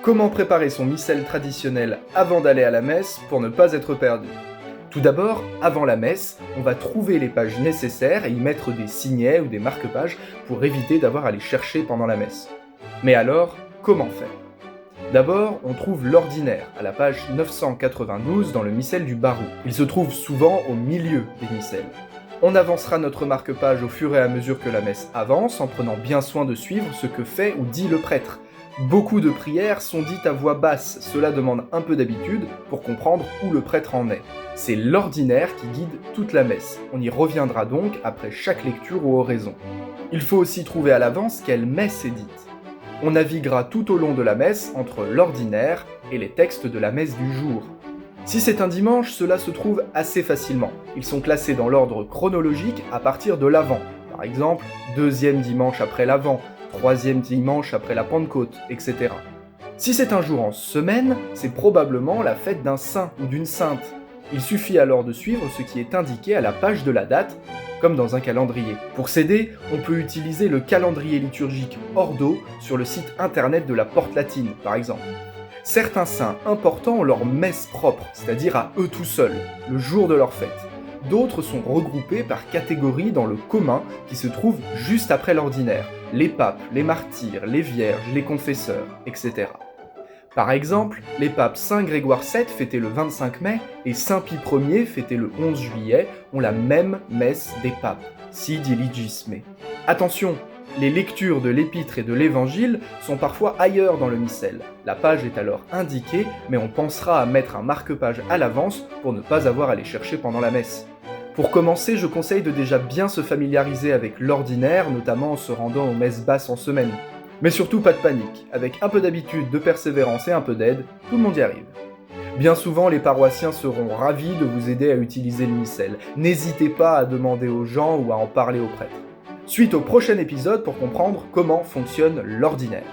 Comment préparer son missel traditionnel avant d'aller à la messe pour ne pas être perdu? Tout d'abord, avant la messe, on va trouver les pages nécessaires et y mettre des signets ou des marque-pages pour éviter d'avoir à les chercher pendant la messe. Mais alors, comment faire? D'abord, on trouve l'ordinaire, à la page 992 dans le missel du Barou. Il se trouve souvent au milieu des missels. On avancera notre marque-page au fur et à mesure que la messe avance, en prenant bien soin de suivre ce que fait ou dit le prêtre. Beaucoup de prières sont dites à voix basse, cela demande un peu d'habitude pour comprendre où le prêtre en est. C'est l'ordinaire qui guide toute la messe. On y reviendra donc après chaque lecture ou oraison. Il faut aussi trouver à l'avance quelle messe est dite. On naviguera tout au long de la messe entre l'ordinaire et les textes de la messe du jour. Si c'est un dimanche, cela se trouve assez facilement. Ils sont classés dans l'ordre chronologique à partir de l'Avent. Par exemple, deuxième dimanche après l'Avent, troisième dimanche après la Pentecôte, etc. Si c'est un jour en semaine, c'est probablement la fête d'un saint ou d'une sainte. Il suffit alors de suivre ce qui est indiqué à la page de la date, comme dans un calendrier. Pour s'aider, on peut utiliser le calendrier liturgique Ordo sur le site internet de la Porte Latine, par exemple. Certains saints importants ont leur messe propre, c'est-à-dire à eux tout seuls, le jour de leur fête. D'autres sont regroupés par catégorie dans le commun qui se trouve juste après l'ordinaire, les papes, les martyrs, les vierges, les confesseurs, etc. Par exemple, les papes Saint Grégoire VII, fêté le 25 mai, et Saint Pie Ier, fêté le 11 juillet, ont la même messe des papes, Si Diligisme. Attention, les lectures de l'épître et de l'évangile sont parfois ailleurs dans le missel. La page est alors indiquée, mais on pensera à mettre un marque-page à l'avance pour ne pas avoir à les chercher pendant la messe. Pour commencer, je conseille de déjà bien se familiariser avec l'ordinaire, notamment en se rendant aux messes basses en semaine. Mais surtout pas de panique, avec un peu d'habitude, de persévérance et un peu d'aide, tout le monde y arrive. Bien souvent, les paroissiens seront ravis de vous aider à utiliser le missel. N'hésitez pas à demander aux gens ou à en parler aux prêtres. Suite au prochain épisode pour comprendre comment fonctionne l'ordinaire.